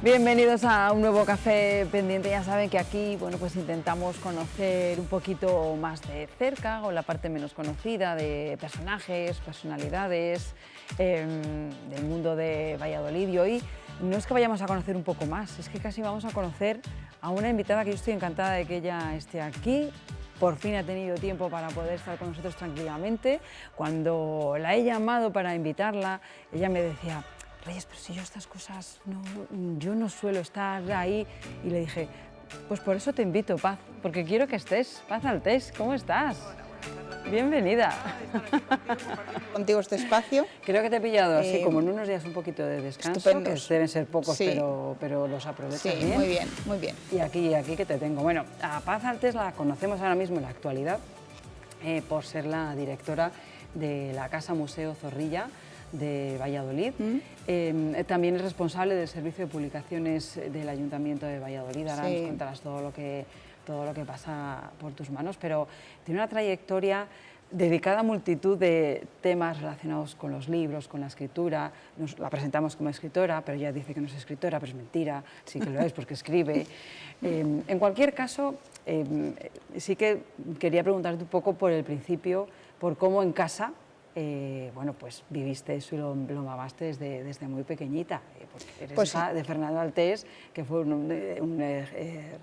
Bienvenidos a un nuevo Café Pendiente. Ya saben que aquí, bueno, pues intentamos conocer un poquito más de cerca, o la parte menos conocida, de personajes, personalidades del mundo de Valladolid. Y hoy no es que vayamos a conocer un poco más, es que casi vamos a conocer a una invitada que yo estoy encantada de que ella esté aquí. Por fin ha tenido tiempo para poder estar con nosotros tranquilamente. Cuando la he llamado para invitarla, ella me decía: Reyes, pero si yo estas cosas, yo no suelo estar ahí. Y le dije, pues por eso te invito, Paz, porque quiero que estés. Paz Altés, ¿cómo estás? Hola, buenas tardes. Bienvenida. Contigo este espacio. Creo que te he pillado así, como en unos días un poquito de descanso, estupendos. que deben ser pocos, Sí. pero los aprovechas Sí, bien. muy bien, muy bien. Y aquí que te tengo. Bueno, a Paz Altés la conocemos ahora mismo en la actualidad por ser la directora de la Casa Museo Zorrilla de Valladolid. También es responsable del servicio de publicaciones del Ayuntamiento de Valladolid. Ahora nos contarás todo lo que pasa por tus manos, pero tiene una trayectoria dedicada a multitud de temas relacionados con los libros, con la escritura. La presentamos como escritora, pero ella dice que no es escritora, pero es mentira, sí que lo es porque escribe. En cualquier caso, sí que quería preguntarte un poco por el principio, por cómo en casa bueno, pues viviste eso y lo mamaste desde muy pequeñita, porque eres Pues hija de Fernando Altés, que fue un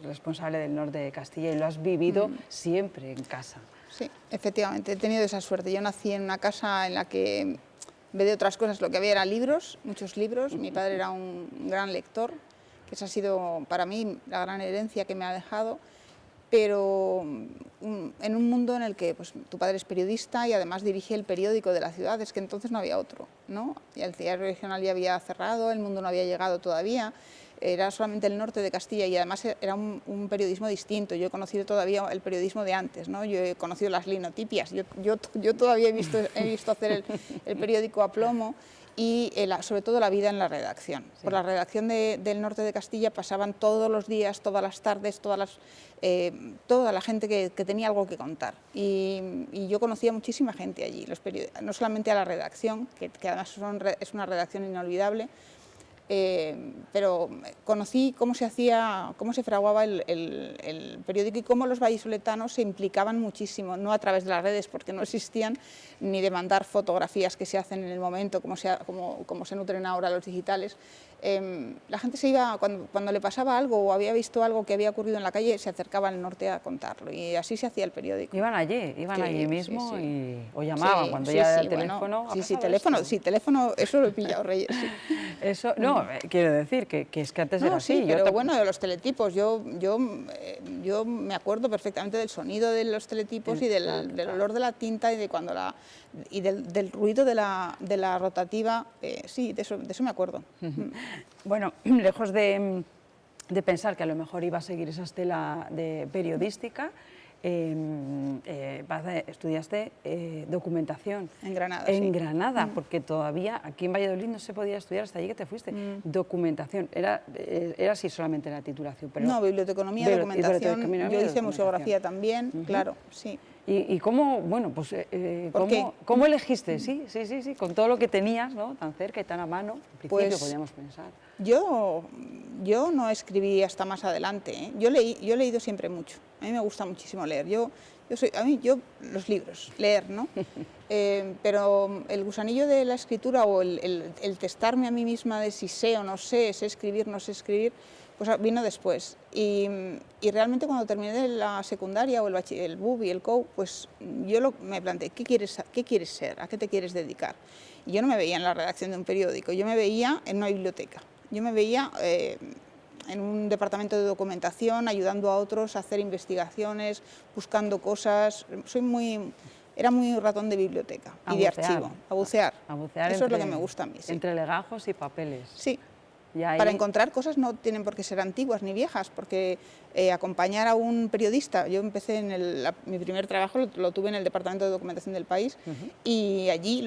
responsable del norte de Castilla, y lo has vivido siempre en casa. Sí, efectivamente, he tenido esa suerte. Yo nací en una casa en la que, en vez de otras cosas, lo que había eran libros, muchos libros. Mi padre era un gran lector, que esa ha sido para mí la gran herencia que me ha dejado. Pero en un mundo en el que pues, tu padre es periodista y además dirige el periódico de la ciudad, es que entonces no había otro, ¿no? Y el diario regional ya había cerrado, el Mundo no había llegado todavía, era solamente el norte de Castilla y además era un periodismo distinto. Yo he conocido todavía el periodismo de antes, ¿no? Yo he conocido las linotipias, yo todavía he visto hacer el periódico a plomo. Y sobre todo la vida en la redacción. Sí. Por la redacción del norte de Castilla pasaban todos los días, todas las tardes, toda la gente que tenía algo que contar. Y yo conocía muchísima gente allí, no solamente a la redacción, que además es una redacción inolvidable, pero conocí cómo se fraguaba el periódico y cómo los vallisoletanos se implicaban muchísimo, no a través de las redes porque no existían, ni de mandar fotografías que se hacen en el momento, como se nutren ahora los digitales. La gente se iba, cuando le pasaba algo o había visto algo que había ocurrido en la calle, se acercaba al norte a contarlo y así se hacía el periódico. Iban allí mismo o llamaban cuando ya el teléfono. Bueno, teléfono, eso lo he pillado, Reyes. Sí. Eso, no, quiero decir que es que antes era así. Sí, pero bueno, de los teletipos, yo me acuerdo perfectamente del sonido de los teletipos y del olor de la tinta y de cuando del ruido de la rotativa, sí, de eso me acuerdo. Bueno, lejos de pensar que a lo mejor iba a seguir esa estela de periodística, estudiaste documentación. En Granada, En Granada, porque todavía aquí en Valladolid no se podía estudiar hasta allí que te fuiste. Documentación, era así solamente la titulación. Pero no, biblioteconomía, documentación, yo hice museografía también, claro, sí. ¿Y cómo, bueno, pues, cómo elegiste? Sí, con todo lo que tenías, ¿no? Tan cerca y tan a mano, en principio podríamos pensar. Yo no escribí hasta más adelante, ¿eh? Yo he leído siempre mucho, a mí me gusta muchísimo leer, los libros, leer, ¿no? Pero el gusanillo de la escritura o el testarme a mí misma de si sé o no sé, sé escribir, no sé escribir, pues vino después. Y realmente cuando terminé la secundaria o el BUB y el COU, pues yo me planteé, ¿qué quieres ser? ¿A qué te quieres dedicar? Y yo no me veía en la redacción de un periódico, yo me veía en una biblioteca, yo me veía en un departamento de documentación, ayudando a otros a hacer investigaciones, buscando cosas. Era muy ratón de biblioteca y de archivo, a bucear. Eso es lo que me gusta a mí. Sí. Entre legajos y papeles. Sí. Y ahí... Para encontrar cosas no tienen por qué ser antiguas ni viejas, porque acompañar a un periodista, yo empecé mi primer trabajo lo tuve en el Departamento de Documentación del País, y allí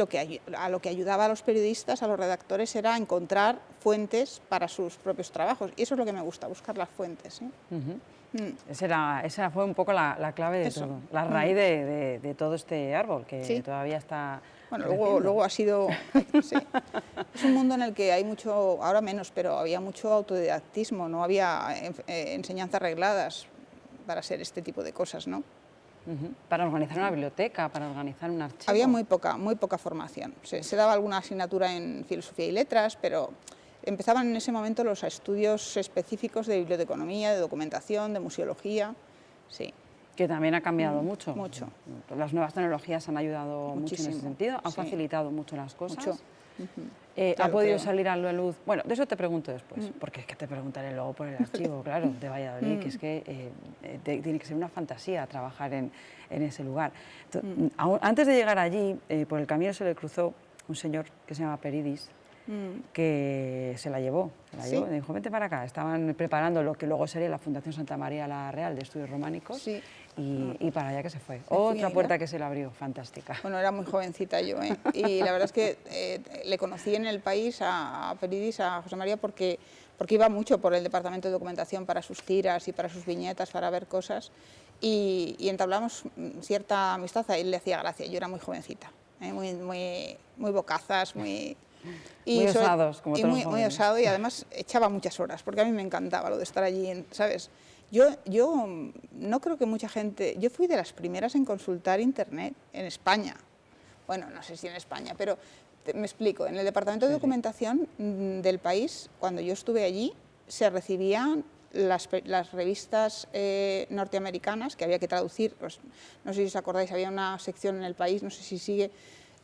a lo que ayudaba a los periodistas, a los redactores, era encontrar fuentes para sus propios trabajos, y eso es lo que me gusta, buscar las fuentes. ¿Sí? Esa fue un poco la clave de todo, la raíz de todo este árbol, que todavía está... Bueno, luego ha sido... Sí. Es un mundo en el que hay mucho, ahora menos, pero había mucho autodidactismo, no había enseñanzas arregladas para hacer este tipo de cosas, ¿no? Para organizar una biblioteca, para organizar un archivo. Había muy poca formación. Se daba alguna asignatura en filosofía y letras, pero empezaban en ese momento los estudios específicos de biblioteconomía, de documentación, de museología, sí. Que también ha cambiado mucho. Mucho. Las nuevas tecnologías han ayudado Muchísimo, mucho en ese sentido, han facilitado mucho las cosas. Mucho. ¿Ha podido salir a la luz? Bueno, de eso te pregunto después, porque es que te preguntaré luego por el archivo, claro, de Valladolid, que es que tiene que ser una fantasía trabajar en ese lugar. Entonces, antes de llegar allí, por el camino se le cruzó un señor que se llama Peridis, que se la llevó, y dijo, vente para acá. Estaban preparando lo que luego sería la Fundación Santa María la Real de Estudios Románicos, y para allá que se fue. Otra puerta que se le abrió, fantástica. Bueno, era muy jovencita yo, y la verdad es que le conocí en el país a Peridis, a José María, porque iba mucho por el Departamento de Documentación para sus tiras y para sus viñetas, para ver cosas, y entablamos cierta amistad. A él le hacía gracia, yo era muy jovencita, muy bocazas, muy osados, como todos los muy osado, y además echaba muchas horas, porque a mí me encantaba lo de estar allí, ¿sabes? Yo no creo que mucha gente... Yo fui de las primeras en consultar Internet en España. Bueno, no sé si en España, pero me explico. En el Departamento de Documentación del país, cuando yo estuve allí, se recibían las revistas norteamericanas que había que traducir. Pues, no sé si os acordáis, había una sección en el país, no sé si sigue,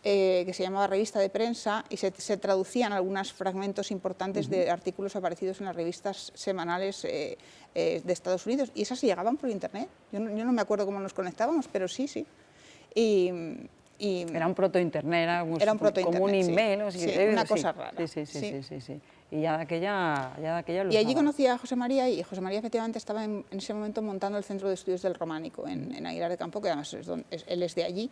que se llamaba Revista de Prensa, y se traducían algunos fragmentos importantes de artículos aparecidos en las revistas semanales de Estados Unidos, y esas llegaban por Internet. Yo no me acuerdo cómo nos conectábamos, pero sí. Y era un proto-internet, era un como un email. Una cosa rara. Sí. Y ya de aquella lo Y allí usaba. conocí a José María, y José María efectivamente estaba en ese momento montando el Centro de Estudios del Románico en Aguilar de Campo, que además él es de allí.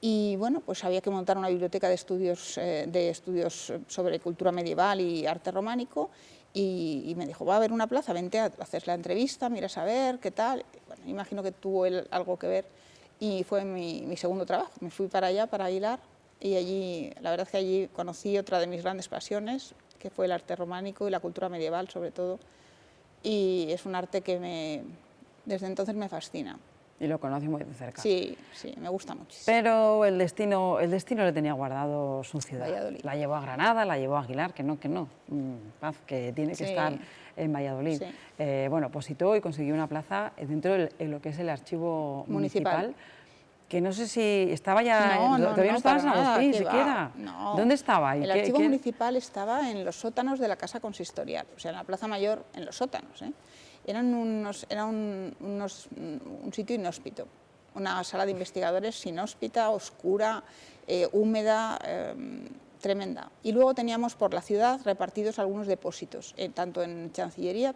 Y bueno, pues había que montar una biblioteca de estudios sobre cultura medieval y arte románico, y me dijo, va a haber una plaza, vente a hacer la entrevista, mira a ver qué tal. Bueno, imagino que tuvo él algo que ver, y fue mi segundo trabajo. Me fui para allá, para Aguilar, y allí, la verdad es que allí conocí otra de mis grandes pasiones, que fue el arte románico y la cultura medieval sobre todo, y es un arte que desde entonces me fascina. Y lo conocí muy de cerca. Sí, me gusta muchísimo. Pero el destino le tenía guardado su ciudad. Valladolid. La llevó a Granada, la llevó a Aguilar, que no, Paz, que tiene que estar en Valladolid. Bueno, positó y consiguió una plaza dentro de lo que es el archivo municipal, que no sé si estaba ya... todavía no estaba en San Agustín siquiera. No. ¿Dónde estaba? El archivo municipal estaba en los sótanos de la Casa Consistorial, o sea, en la Plaza Mayor, en los sótanos, Era un sitio inhóspito, una sala de investigadores inhóspita, oscura, húmeda, tremenda. Y luego teníamos por la ciudad repartidos algunos depósitos, tanto en Chancillería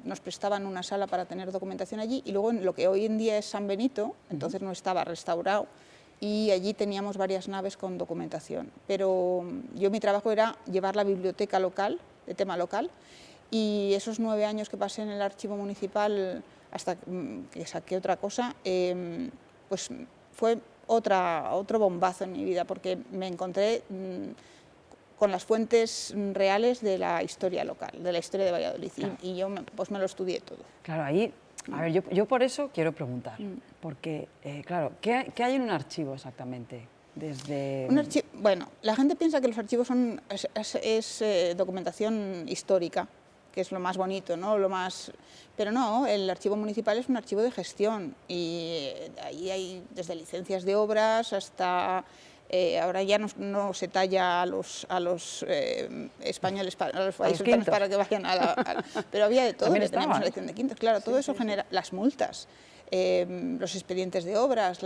nos prestaban una sala para tener documentación allí, y luego en lo que hoy en día es San Benito, entonces no estaba restaurado, y allí teníamos varias naves con documentación. Pero mi trabajo era llevar la biblioteca local, de tema local, y esos 9 años que pasé en el archivo municipal hasta que saqué otra cosa, pues fue otro bombazo en mi vida, porque me encontré con las fuentes reales de la historia local, de la historia de Valladolid, claro. Y yo pues me lo estudié todo. Claro, ahí, a ver, yo por eso quiero preguntar, porque, claro, ¿qué hay en un archivo exactamente? Bueno, la gente piensa que los archivos es documentación histórica, que es lo más bonito, ¿no? Pero no, el archivo municipal es un archivo de gestión, y ahí hay desde licencias de obras hasta... ahora ya no se talla a los españoles, a los vallisoletanos para que vayan pero había de todo, teníamos selección de quintos, claro, todo eso genera las multas. los expedientes de obras,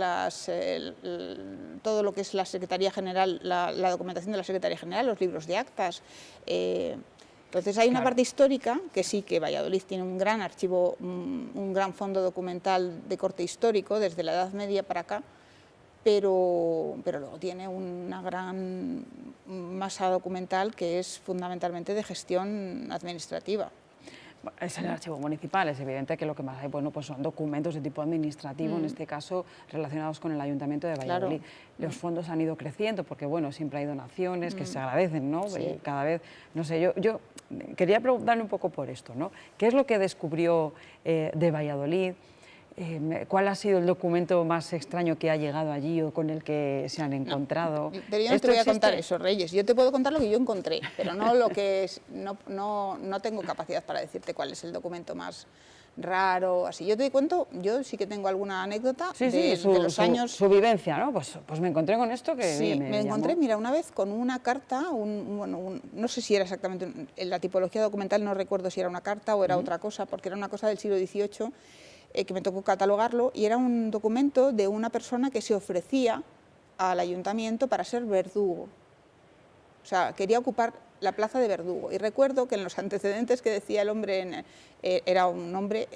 todo lo que es la Secretaría General, la documentación de la Secretaría General, los libros de actas. Entonces hay una parte histórica, que sí, que Valladolid tiene un gran archivo, un gran fondo documental de corte histórico, desde la Edad Media para acá, pero luego tiene una gran masa documental que es fundamentalmente de gestión administrativa. Es el archivo municipal, es evidente que lo que más hay, bueno, pues son documentos de tipo administrativo, en este caso relacionados con el Ayuntamiento de Valladolid. Claro. Los fondos han ido creciendo porque, bueno, siempre hay donaciones que se agradecen, ¿no? Sí. Cada vez, no sé, yo quería preguntarle un poco por esto, ¿no? ¿Qué es lo que descubrió de Valladolid? ¿Cuál ha sido el documento más extraño que ha llegado allí o con el que se han encontrado? No, pero yo no te voy a contar eso, Reyes. Yo te puedo contar lo que yo encontré, pero no lo que es. No tengo capacidad para decirte cuál es el documento más raro, así. Yo te cuento, yo sí que tengo alguna anécdota de los años. Su vivencia, ¿no? Pues me encontré con esto que sí, me encontré, mira, una vez con una carta, no sé si era exactamente, en la tipología documental no recuerdo si era una carta o era otra cosa, porque era una cosa del siglo XVIII, que me tocó catalogarlo, y era un documento de una persona que se ofrecía al ayuntamiento para ser verdugo. O sea, quería ocupar la plaza de verdugo. Y recuerdo que en los antecedentes que decía el hombre, era un hombre,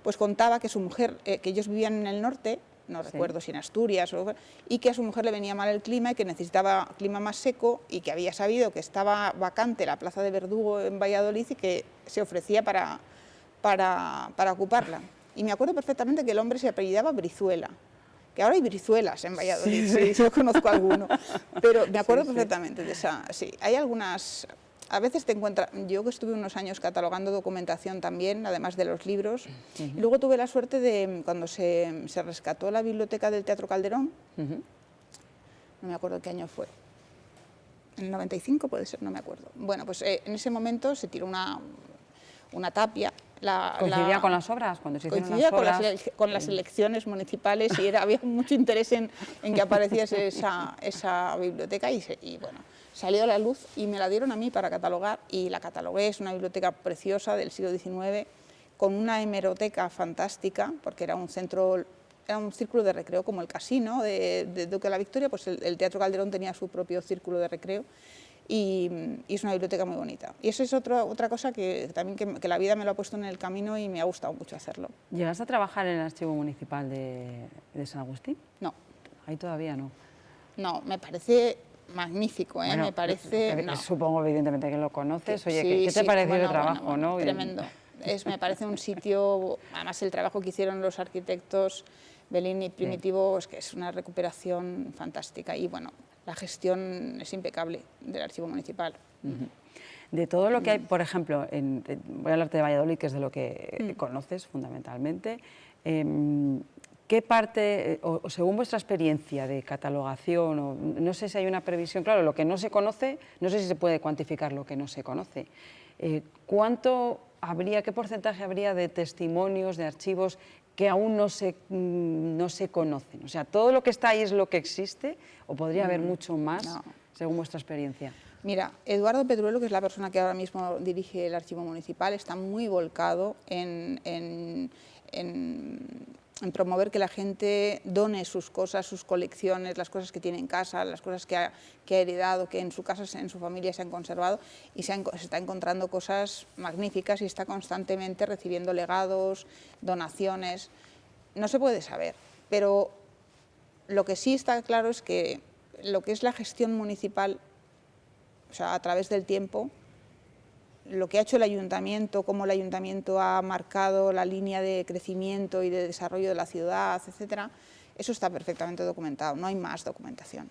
pues contaba que su mujer, que ellos vivían en el norte, no recuerdo si en Asturias, y que a su mujer le venía mal el clima y que necesitaba clima más seco, y que había sabido que estaba vacante la plaza de verdugo en Valladolid y que se ofrecía para ocuparla. Y me acuerdo perfectamente que el hombre se apellidaba Brizuela, que ahora hay Brizuelas en Valladolid, sí, yo conozco alguno, pero me acuerdo perfectamente de esa. Sí, hay algunas, a veces te encuentras, yo que estuve unos años catalogando documentación también, además de los libros, y luego tuve la suerte de, cuando se rescató la biblioteca del Teatro Calderón, no me acuerdo qué año fue, en el 95 puede ser, no me acuerdo. Bueno, pues en ese momento se tiró una tapia. ¿Coincidía con las obras? Cuando se hicieron coincidía las obras, con las elecciones municipales y había mucho interés en que apareciese esa biblioteca y bueno, salió a la luz y me la dieron a mí para catalogar y la catalogué. Es una biblioteca preciosa del siglo XIX con una hemeroteca fantástica porque era un círculo de recreo como el casino de Duque de la Victoria, pues el Teatro Calderón tenía su propio círculo de recreo. Y es una biblioteca muy bonita. Y eso es otra cosa que también que la vida me lo ha puesto en el camino y me ha gustado mucho hacerlo. ¿Llegaste a trabajar en el Archivo Municipal de San Agustín? No. Ahí todavía no. No, me parece magnífico, ¿eh? Bueno, me parece... no. Supongo evidentemente que lo conoces. Oye, ¿qué te pareció el trabajo? ¿no? Tremendo. Me parece un sitio, además el trabajo que hicieron los arquitectos Bellini y Primitivo, es que es una recuperación fantástica y bueno, la gestión es impecable del Archivo Municipal. De todo lo que hay, por ejemplo, voy a hablarte de Valladolid, que es de lo que conoces fundamentalmente, ¿qué parte, o según vuestra experiencia de catalogación, o no sé si hay una previsión, claro, lo que no se conoce, no sé si se puede cuantificar lo que no se conoce, qué porcentaje habría de testimonios, de archivos que aún no se conocen? O sea, ¿todo lo que está ahí es lo que existe o podría haber mucho más, según vuestra experiencia? Mira, Eduardo Pedruelo, que es la persona que ahora mismo dirige el Archivo Municipal, está muy volcado en promover que la gente done sus cosas, sus colecciones, las cosas que tiene en casa, las cosas que ha heredado, que en su casa, en su familia se han conservado, y se está encontrando cosas magníficas y está constantemente recibiendo legados, donaciones. No se puede saber, pero lo que sí está claro es que lo que es la gestión municipal, o sea, a través del tiempo, lo que ha hecho el ayuntamiento, cómo el ayuntamiento ha marcado la línea de crecimiento y de desarrollo de la ciudad, etcétera, eso está perfectamente documentado, no hay más documentación.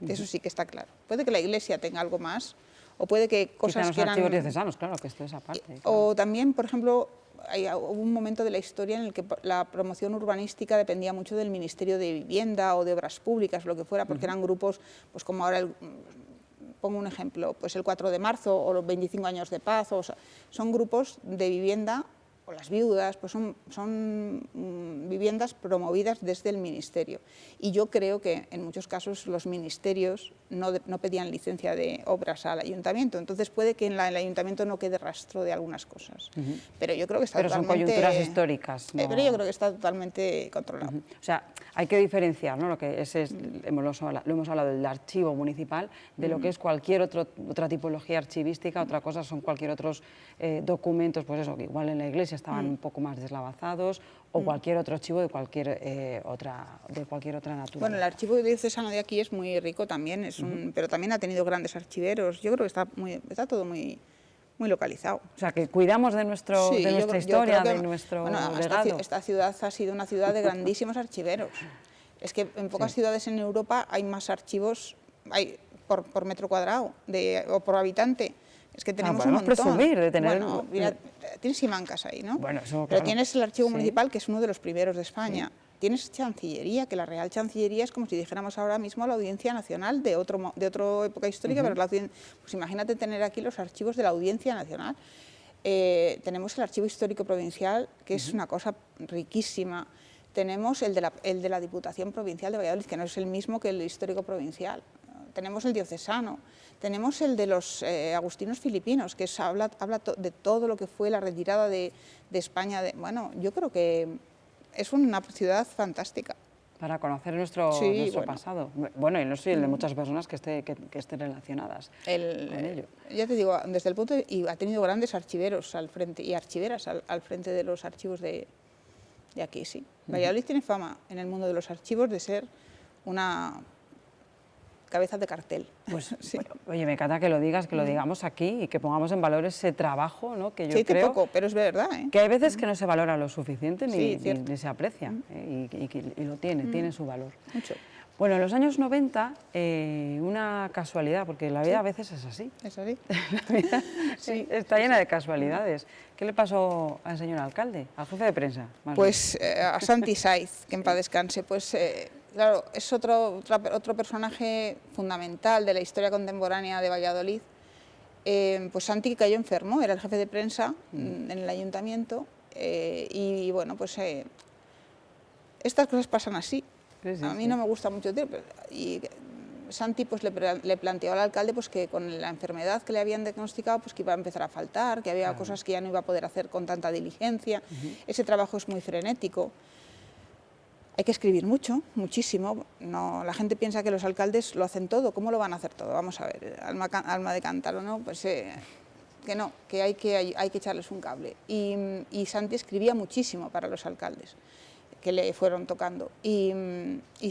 Eso sí que está claro. Puede que la Iglesia tenga algo más, o puede que cosas los archivos diocesanos, claro, que esto es aparte. Claro. O también, por ejemplo, hubo un momento de la historia en el que la promoción urbanística dependía mucho del Ministerio de Vivienda o de Obras Públicas, lo que fuera, porque eran grupos, pues como ahora pongo un ejemplo, pues el 4 de marzo o los 25 años de paz, son grupos de vivienda, o las viudas, pues son viviendas promovidas desde el ministerio. Y yo creo que en muchos casos los ministerios no pedían licencia de obras al ayuntamiento, entonces puede que en el ayuntamiento no quede rastro de algunas cosas. Pero yo creo que está pero totalmente... son coyunturas históricas. ¿No? Pero yo creo que está totalmente controlado. O sea, hay que diferenciar, ¿no? Lo que lo hemos hablado del archivo municipal, de lo que es cualquier otra tipología archivística. Otra cosa son cualquier otros documentos, pues eso, que igual en la iglesia estaban un poco más deslavazados, o cualquier otro archivo de cualquier otra naturaleza. Bueno, el archivo diocesano de aquí es muy rico también, pero también ha tenido grandes archiveros. Yo creo que está todo muy localizado. O sea, que cuidamos de nuestra historia, de nuestro legado. Esta ciudad ha sido una ciudad de grandísimos archiveros. Es que en pocas ciudades en Europa hay más archivos por metro cuadrado o por habitante. Es que tenemos un montón. Presumir de tener... Bueno, mira, tienes Simancas ahí, ¿no? Bueno, eso, pero claro. Tienes el archivo municipal, que es uno de los primeros de España. Sí. Tienes Chancillería, que la Real Chancillería es como si dijéramos ahora mismo la Audiencia Nacional de otra época histórica, pero pues imagínate tener aquí los archivos de la Audiencia Nacional. Tenemos el Archivo Histórico Provincial, que es una cosa riquísima. Tenemos el de la Diputación Provincial de Valladolid, que no es el mismo que el Histórico Provincial. Tenemos el diocesano, tenemos el de los agustinos filipinos, que habla de todo lo que fue la retirada de España. Bueno, yo creo que es una ciudad fantástica. Para conocer nuestro pasado. Bueno, y no soy el de muchas personas que estén relacionadas con ello. Ya te digo, desde el punto y ha tenido grandes archiveros al frente y archiveras al frente de los archivos de aquí, sí. Valladolid tiene fama en el mundo de los archivos de ser una cabeza de cartel. Pues, sí. Oye, me encanta que lo digas, que lo digamos aquí y que pongamos en valor ese trabajo, ¿no? Que yo creo poco, pero es verdad, ¿eh? Que hay veces que no se valora lo suficiente ni se aprecia, y lo tiene su valor. Mucho. Bueno, en los años 90, una casualidad, porque la vida a veces es así. ¿Es así? La vida está llena de casualidades. ¿Qué le pasó al señor alcalde, al jefe de prensa? Pues a Santi Saiz, que en paz descanse, pues... Claro, es otro personaje fundamental de la historia contemporánea de Valladolid. Pues Santi cayó enfermo, era el jefe de prensa en el ayuntamiento y bueno, pues estas cosas pasan así. A mí no me gusta mucho tiempo. Y Santi pues le planteó al alcalde pues que con la enfermedad que le habían diagnosticado pues que iba a empezar a faltar, que había cosas que ya no iba a poder hacer con tanta diligencia. Ese trabajo es muy frenético. Hay que escribir mucho, muchísimo. No, la gente piensa que los alcaldes lo hacen todo. ¿Cómo lo van a hacer todo? Vamos a ver, alma de cántaro, ¿no? Pues que no, que hay que echarles un cable. Y Santi escribía muchísimo para los alcaldes que le fueron tocando. Y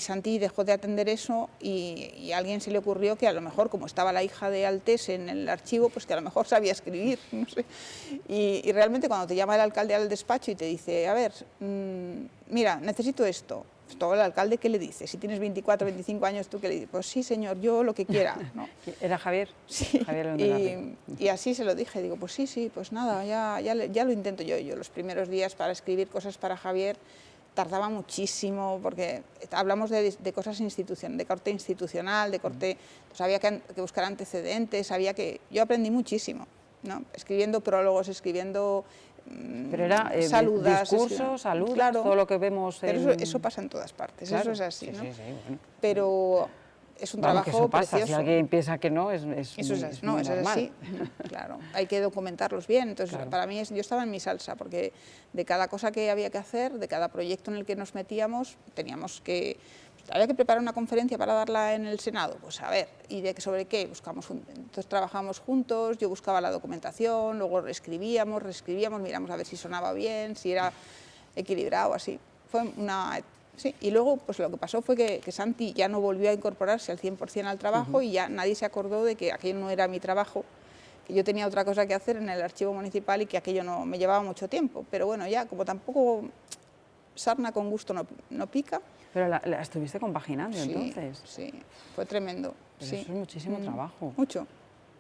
Santi dejó de atender eso y a alguien se le ocurrió que a lo mejor, como estaba la hija de Altés en el archivo, pues que a lo mejor sabía escribir, no sé. Y realmente cuando te llama el alcalde al despacho y te dice, a ver, mira, necesito esto, pues todo el alcalde, ¿qué le dice? Si tienes 24, 25 años, ¿tú qué le dices? Pues sí, señor, yo lo que quiera, ¿no? ¿Era Javier? Sí, Javier y así se lo dije, digo, pues sí, pues nada, ya lo intento yo. Los primeros días para escribir cosas para Javier tardaba muchísimo, porque hablamos de cosas de corte institucional, de corte, pues había que buscar antecedentes, yo aprendí muchísimo, ¿no? Escribiendo prólogos, escribiendo pero era discursos, saludos, claro, todo lo que vemos. Pero eso pasa en todas partes, claro, eso es así, ¿no? Sí, bueno. Pero es un trabajo que eso pasa. precioso. Si alguien piensa que no, es eso es así, claro. Hay que documentarlos bien. Entonces, para mí, yo estaba en mi salsa, porque de cada cosa que había que hacer, de cada proyecto en el que nos metíamos, había que preparar una conferencia para darla en el Senado, pues a ver, ¿y sobre qué? Entonces trabajábamos juntos, yo buscaba la documentación, luego reescribíamos, miramos a ver si sonaba bien, si era equilibrado, así. Sí, y luego pues lo que pasó fue que Santi ya no volvió a incorporarse al 100% al trabajo y ya nadie se acordó de que aquello no era mi trabajo, que yo tenía otra cosa que hacer en el archivo municipal y que aquello no me llevaba mucho tiempo. Pero bueno, ya como tampoco sarna con gusto no pica. Pero la estuviste compaginando entonces. Sí, fue tremendo. Pero eso es muchísimo trabajo. Mucho.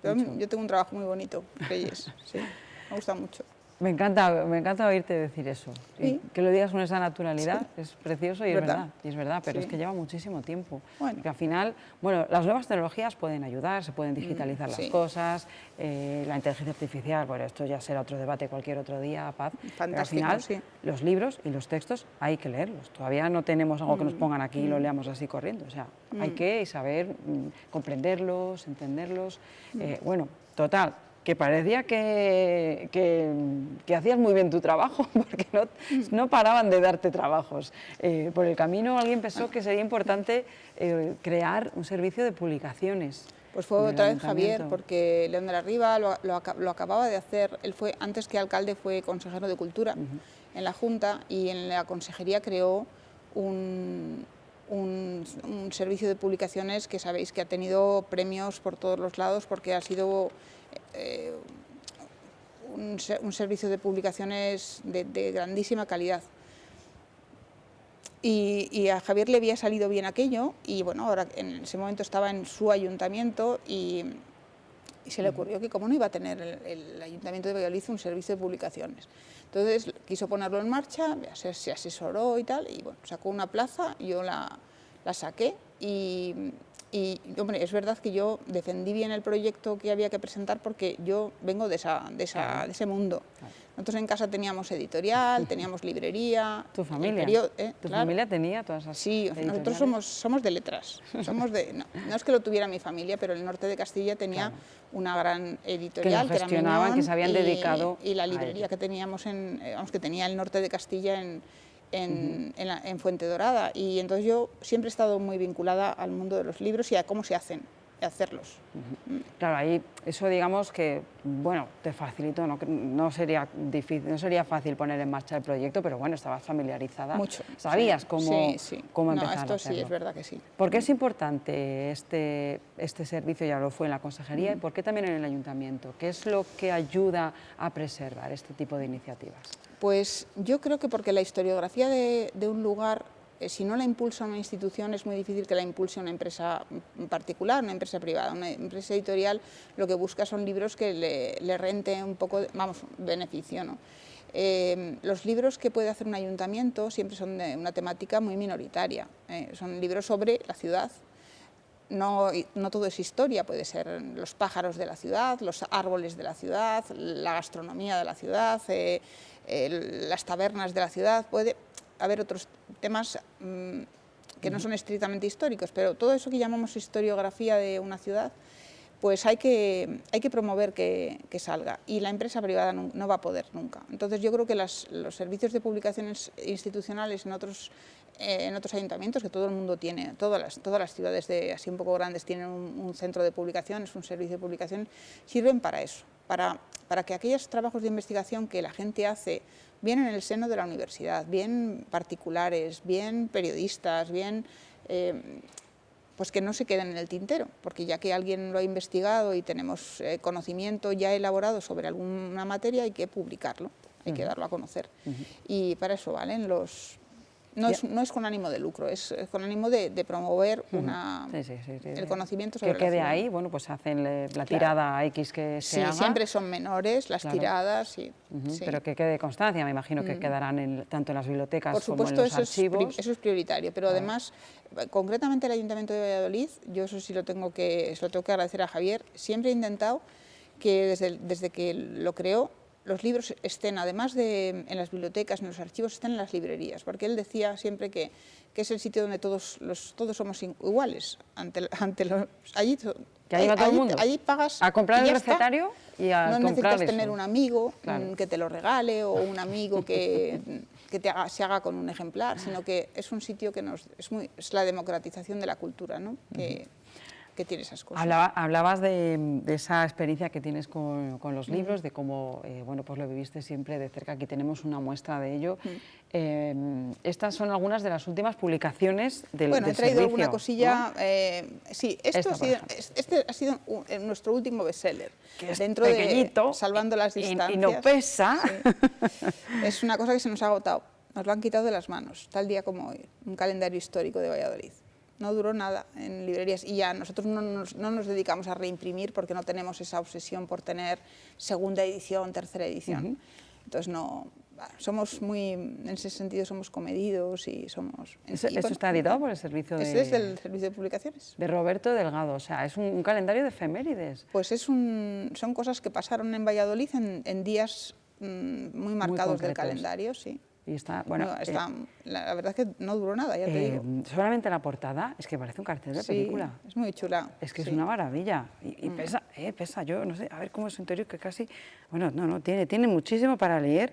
Pero yo tengo un trabajo muy bonito, Reyes, sí, me gusta mucho. Me encanta oírte decir eso. Sí. Que lo digas con esa naturalidad es precioso y es verdad. Y es verdad, pero Sí. es que lleva muchísimo tiempo. Bueno. Porque al final, bueno, las nuevas tecnologías pueden ayudar, se pueden digitalizar las sí. cosas, la inteligencia artificial, bueno, esto ya será otro debate cualquier otro día, Paz. Fantástico, pero al final, sí. los libros y los textos hay que leerlos. Todavía no tenemos algo que nos pongan aquí y lo leamos así corriendo. O sea, hay que saber comprenderlos, entenderlos. Bueno, total, que parecía que hacías muy bien tu trabajo, porque no paraban de darte trabajos. Por el camino alguien pensó que sería importante crear un servicio de publicaciones. Pues fue otra vez Javier, porque León de la Riva lo acababa de hacer. Él fue, antes que alcalde, fue consejero de Cultura en la Junta, y en la consejería creó un servicio de publicaciones que sabéis que ha tenido premios por todos los lados, porque ha sido un servicio de publicaciones de grandísima calidad. Y a Javier le había salido bien aquello, y bueno, ahora en ese momento estaba en su ayuntamiento y se le ocurrió que cómo no iba a tener el Ayuntamiento de Valladolid un servicio de publicaciones. Entonces quiso ponerlo en marcha, se asesoró y tal, y bueno, sacó una plaza, yo la saqué y hombre, es verdad que yo defendí bien el proyecto que había que presentar, porque yo vengo de ese mundo. Nosotros en casa teníamos editorial, teníamos librería. ¿Tu familia? ¿Tu familia tenía todas esas editoriales? Nosotros somos de letras. No es que lo tuviera mi familia, pero el norte de Castilla tenía una gran editorial que gestionaban, era que se habían dedicado y la librería que teníamos que tenía el norte de Castilla en Fuenterrabía, y entonces yo siempre he estado muy vinculada al mundo de los libros y a cómo se hacen, a hacerlos. Claro, ahí eso digamos que, bueno, te facilitó, no sería difícil, no sería fácil poner en marcha el proyecto, pero bueno, estabas familiarizada. Mucho. Sabías cómo empezar a hacerlo. Sí, es verdad que sí. ¿Por qué es importante este servicio? Ya lo fue en la consejería, y ¿por qué también en el ayuntamiento? ¿Qué es lo que ayuda a preservar este tipo de iniciativas? Pues yo creo que porque la historiografía de un lugar, si no la impulsa una institución, es muy difícil que la impulse una empresa particular, una empresa privada. Una empresa editorial lo que busca son libros que le rente un poco, beneficio, ¿no? Los libros que puede hacer un ayuntamiento siempre son de una temática muy minoritaria. Son libros sobre la ciudad. No todo es historia, puede ser los pájaros de la ciudad, los árboles de la ciudad, la gastronomía de la ciudad, las tabernas de la ciudad. Puede haber otros temas que no son estrictamente históricos, pero todo eso que llamamos historiografía de una ciudad, pues hay que promover que salga, y la empresa privada no va a poder nunca. Entonces yo creo que los servicios de publicaciones institucionales en otros ayuntamientos, que todo el mundo tiene, todas las ciudades así un poco grandes tienen un centro de publicaciones, un servicio de publicación, sirven para eso, para que aquellos trabajos de investigación que la gente hace, bien en el seno de la universidad, bien particulares, bien periodistas, bien pues que no se queden en el tintero, porque ya que alguien lo ha investigado y tenemos conocimiento ya elaborado sobre alguna materia, hay que publicarlo, hay que darlo a conocer. Y para eso valen los... No es con ánimo de lucro, es con ánimo de promover el conocimiento sobre que quede la ciudad. Ahí, bueno, pues hacen la tirada X que se haga. Sí, siempre son menores las tiradas, sí. Pero que quede constancia, me imagino que quedarán tanto en las bibliotecas como en los archivos. Eso es prioritario, pero además, concretamente el Ayuntamiento de Valladolid, yo eso sí se lo tengo que agradecer a Javier, siempre he intentado que desde que lo creó, los libros estén, además de en las bibliotecas, en los archivos, estén en las librerías, porque él decía siempre que es el sitio donde todos somos iguales ante los... Allí va todo el mundo allí pagas a comprar el recetario y a no comprar necesitas tener un amigo que te lo regale, o un amigo que se haga con un ejemplar, sino que es un sitio que es la democratización de la cultura, ¿no? Que tiene esas cosas. Hablabas de esa experiencia que tienes con los libros, de cómo bueno, pues lo viviste siempre de cerca. Aquí tenemos una muestra de ello. Estas son algunas de las últimas publicaciones del servicio. Bueno, he traído alguna cosilla. ¿No? Sí, este ha sido nuestro último bestseller. Que es dentro pequeñito de Salvando las distancias. Y no pesa. Sí. Es una cosa que se nos ha agotado. Nos lo han quitado de las manos, tal día como hoy. Un calendario histórico de Valladolid. No duró nada en librerías, y ya nosotros no nos dedicamos a reimprimir porque no tenemos esa obsesión por tener segunda edición, tercera edición. Entonces no, somos muy, en ese sentido somos comedidos y somos... Eso está editado por el servicio de... Este es del Servicio de Publicaciones. De Roberto Delgado, o sea, es un calendario de efemérides. Pues son cosas que pasaron en Valladolid en días muy marcados del calendario, sí. Y está, bueno, la verdad es que no duró nada, ya te digo. Solamente la portada es que parece un cartel de película. Es muy chula. Es que es una maravilla. Y pesa, yo no sé, a ver cómo es su interior, que casi... Bueno, tiene muchísimo para leer.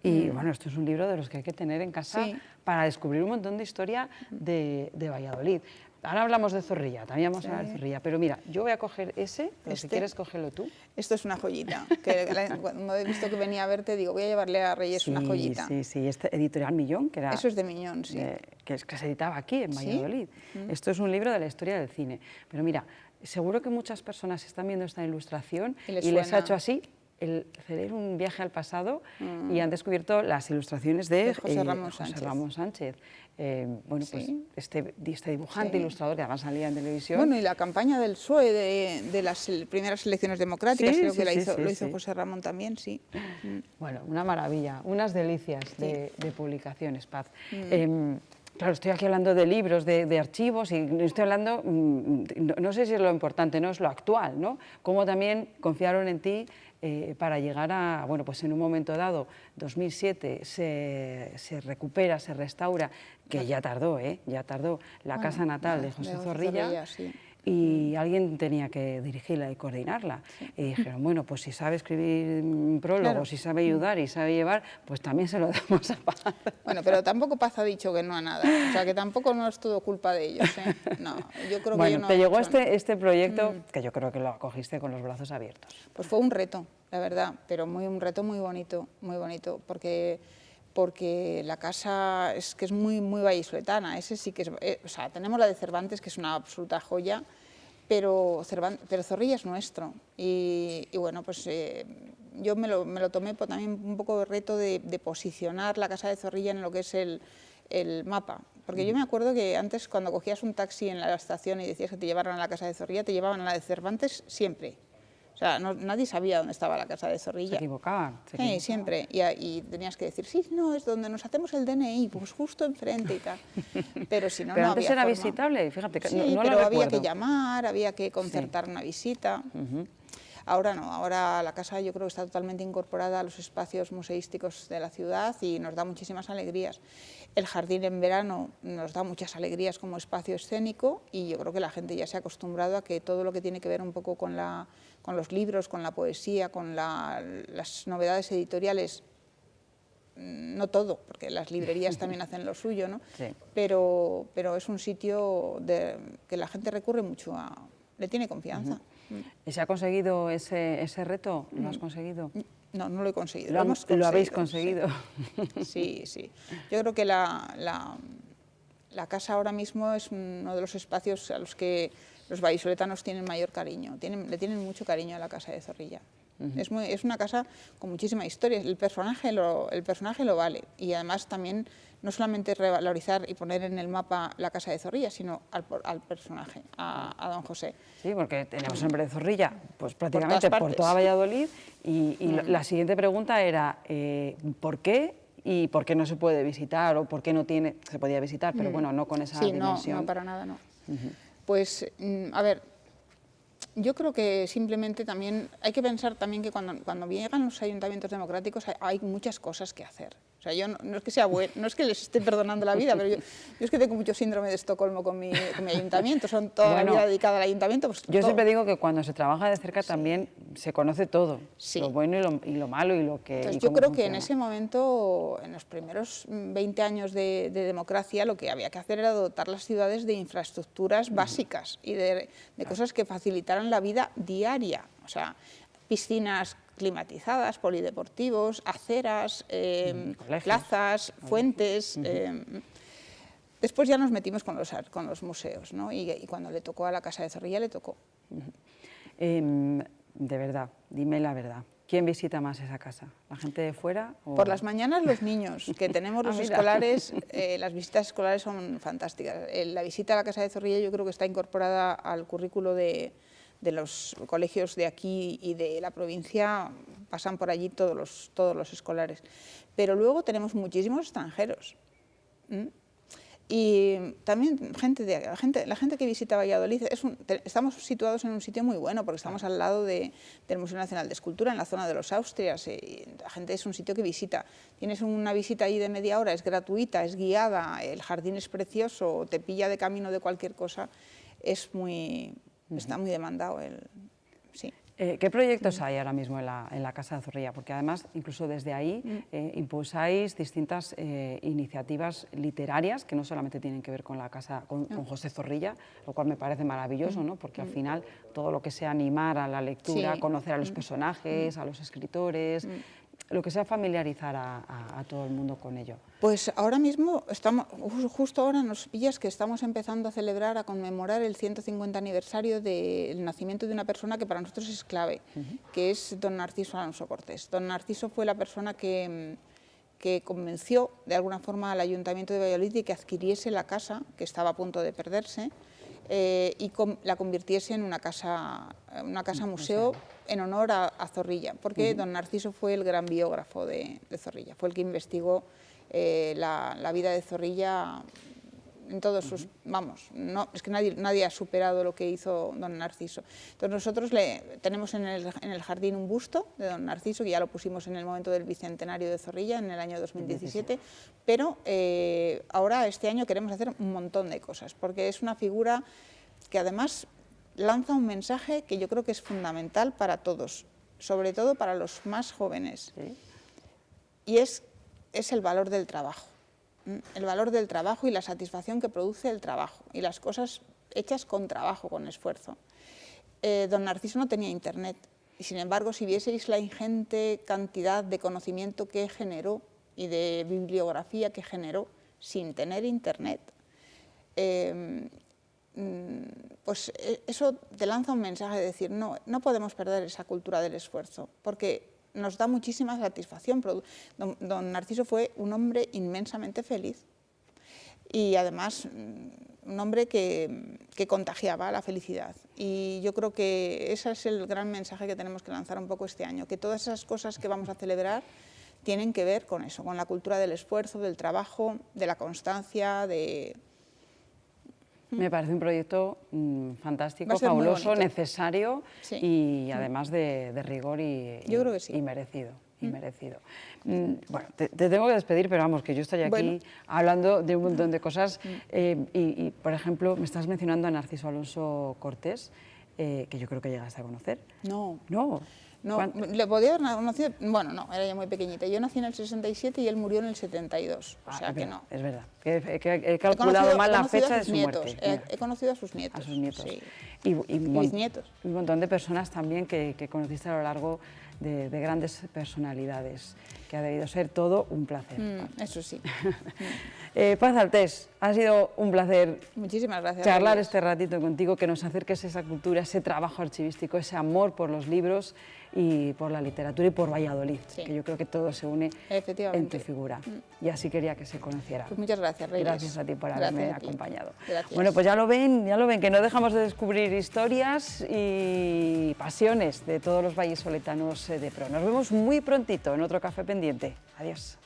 Y bueno, esto es un libro de los que hay que tener en casa para descubrir un montón de historia de Valladolid. Ahora hablamos de Zorrilla, también vamos a hablar de Zorrilla, pero mira, yo voy a coger pero si quieres cógelo tú. Esto es una joyita, que cuando he visto que venía a verte, digo, voy a llevarle a Reyes una joyita. Sí, este Editorial Millón, que era... Eso es de Miñón, sí. Que se editaba aquí, en Valladolid. Esto es un libro de la historia del cine. Pero mira, seguro que muchas personas están viendo esta ilustración y les ha hecho así el cerebro un viaje al pasado y han descubierto las ilustraciones de José Ramón Sánchez. Bueno, pues este dibujante, ilustrador, que además salía en televisión. Bueno, y la campaña del PSOE de las primeras elecciones democráticas, creo que lo hizo José Ramón también, sí. Bueno, una maravilla, unas delicias de publicaciones, Paz. Claro, estoy aquí hablando de libros, de archivos, y estoy hablando, no sé si es lo importante, no es lo actual, ¿no? Cómo también confiaron en ti para llegar a, bueno, pues en un momento dado, 2007, se recupera, se restaura, que ya tardó, la casa natal de José Zorrilla, y alguien tenía que dirigirla y coordinarla. Y dijeron, bueno, pues si sabe escribir un prólogo, si sabe ayudar y sabe llevar, pues también se lo damos a Paz. Bueno, pero tampoco Paz ha dicho que no a nada, o sea, que tampoco no es todo culpa de ellos, ¿eh? No, yo creo que yo no te llegó este proyecto, que yo creo que lo acogiste con los brazos abiertos. Pues fue un reto, la verdad, pero un reto muy bonito, porque la casa es que es muy vallisoletana. Ese sí que es, o sea, tenemos la de Cervantes, que es una absoluta joya, pero Zorrilla es nuestro. Y bueno, pues yo me lo tomé también un poco de reto de posicionar la casa de Zorrilla en lo que es el mapa. Porque yo me acuerdo que antes, cuando cogías un taxi en la estación y decías que te llevaran a la casa de Zorrilla, te llevaban a la de Cervantes siempre. O sea, nadie sabía dónde estaba la casa de Zorrilla. Se equivocaban. Sí, siempre. Y tenías que decir, sí, no, es donde nos hacemos el DNI, pues justo enfrente y tal. Pero si no, pero no antes había era forma. Visitable, fíjate, sí, no pero lo había recuerdo. que llamar, había que concertar una visita. Ahora no, ahora la casa yo creo que está totalmente incorporada a los espacios museísticos de la ciudad y nos da muchísimas alegrías. El jardín en verano nos da muchas alegrías como espacio escénico y yo creo que la gente ya se ha acostumbrado a que todo lo que tiene que ver un poco con los libros, con la poesía, con las novedades editoriales, no todo, porque las librerías también hacen lo suyo, ¿no? Sí. Pero es un sitio que la gente recurre mucho le tiene confianza. ¿Y se ha conseguido ese reto? ¿Lo has conseguido? No, no lo he conseguido. Lo habéis conseguido. Sí. Yo creo que la casa ahora mismo es uno de los espacios a los que los vallisoletanos tienen mayor cariño. Le tienen mucho cariño a la casa de Zorrilla. Es una casa con muchísima historia. El personaje lo vale. Y además también no solamente revalorizar y poner en el mapa la casa de Zorrilla, sino al personaje, a don José. Sí, porque teníamos el nombre de Zorrilla pues prácticamente por toda Valladolid. Y la siguiente pregunta era, ¿por qué? ¿Y por qué no se puede visitar? ¿O por qué no tiene? Se podía visitar, pero bueno, no con esa dimensión. No, para nada, no. Pues, a ver, yo creo que simplemente también hay que pensar también que cuando llegan los ayuntamientos democráticos hay muchas cosas que hacer. O sea, yo no es que sea bueno, no es que les esté perdonando la vida, pero yo es que tengo mucho síndrome de Estocolmo con mi ayuntamiento, son toda la vida dedicada al ayuntamiento. Pues, yo siempre digo que cuando se trabaja de cerca también se conoce todo, lo bueno y lo malo y lo que... Entonces, yo creo que en ese momento, en los primeros 20 años de democracia, lo que había que hacer era dotar las ciudades de infraestructuras básicas y de cosas que facilitaran la vida diaria, o sea, piscinas climatizadas, polideportivos, aceras, plazas, fuentes. Después ya nos metimos con los museos, ¿no? Y cuando le tocó a la Casa de Zorrilla, le tocó. De verdad, dime la verdad. ¿Quién visita más esa casa? ¿La gente de fuera? ¿O? Por las mañanas los niños, que tenemos los escolares, las visitas escolares son fantásticas. La visita a la Casa de Zorrilla yo creo que está incorporada al currículo de los colegios de aquí y de la provincia pasan por allí todos los escolares. Pero luego tenemos muchísimos extranjeros. Y también la gente que visita Valladolid, estamos situados en un sitio muy bueno, porque estamos al lado del Museo Nacional de Escultura, en la zona de los Austrias, y la gente es un sitio que visita. Tienes una visita ahí de media hora, es gratuita, es guiada, el jardín es precioso, te pilla de camino de cualquier cosa, está muy demandado. Sí. ¿Qué proyectos hay ahora mismo en la Casa de Zorrilla? Porque además, incluso desde ahí, impulsáis distintas iniciativas literarias que no solamente tienen que ver con la casa, con José Zorrilla, lo cual me parece maravilloso, ¿no? Porque al final todo lo que sea animar a la lectura, Sí. conocer a los personajes, a los escritores, lo que sea familiarizar a todo el mundo con ello. Pues ahora mismo, justo ahora nos pillas que estamos empezando a celebrar, a conmemorar el 150 aniversario del nacimiento de una persona que para nosotros es clave, que es don Narciso Alonso Cortés. Don Narciso fue la persona que convenció de alguna forma al Ayuntamiento de Valladolid de que adquiriese la casa, que estaba a punto de perderse, y la convirtiese en una casa museo en honor a Zorrilla, porque don Narciso fue el gran biógrafo de Zorrilla, fue el que investigó la vida de Zorrilla en todos sus... Vamos, es que nadie ha superado lo que hizo don Narciso. Entonces nosotros tenemos en el jardín un busto de don Narciso, que ya lo pusimos en el momento del bicentenario de Zorrilla, en el año 2017, pero ahora este año queremos hacer un montón de cosas, porque es una figura que además lanza un mensaje que yo creo que es fundamental para todos, sobre todo para los más jóvenes, ¿sí? Y es el valor del trabajo. El valor del trabajo y la satisfacción que produce el trabajo y las cosas hechas con trabajo, con esfuerzo. Don Narciso no tenía internet y sin embargo si vieseis la ingente cantidad de conocimiento que generó y de bibliografía que generó sin tener internet, pues eso te lanza un mensaje de decir no podemos perder esa cultura del esfuerzo, porque nos da muchísima satisfacción. Don Narciso fue un hombre inmensamente feliz y además un hombre que contagiaba la felicidad. Y yo creo que ese es el gran mensaje que tenemos que lanzar un poco este año, que todas esas cosas que vamos a celebrar tienen que ver con eso, con la cultura del esfuerzo, del trabajo, de la constancia, Me parece un proyecto fantástico, fabuloso, necesario, sí. Y además de rigor yo creo que sí. y merecido. Bueno, te tengo que despedir, pero vamos, que yo estoy aquí hablando de un montón de cosas y, por ejemplo, me estás mencionando a Narciso Alonso Cortés, que yo creo que llegaste a conocer. No. No, le podía haber conocido, bueno, no, era ya muy pequeñita. Yo nací en el 67 y él murió en el 72, o sea que no. Es verdad, que he calculado mal la fecha de su muerte. He conocido a sus nietos. A sus nietos. Sí. Y bisnietos. Un montón de personas también que conociste a lo largo de grandes personalidades, que ha debido ser todo un placer. Eso sí. Paz Altés, ha sido un placer. Muchísimas gracias. Charlar este ratito contigo, que nos acerques a esa cultura, ese trabajo archivístico, ese amor por los libros y por la literatura y por Valladolid, que yo creo que todo se une en tu figura. Y así quería que se conociera. Pues muchas gracias, Reyes. Gracias a ti por haberme acompañado. Gracias. Bueno, pues ya lo ven, que no dejamos de descubrir historias y pasiones de todos los vallisoletanos de pro. Nos vemos muy prontito en otro Café Pendiente. Adiós.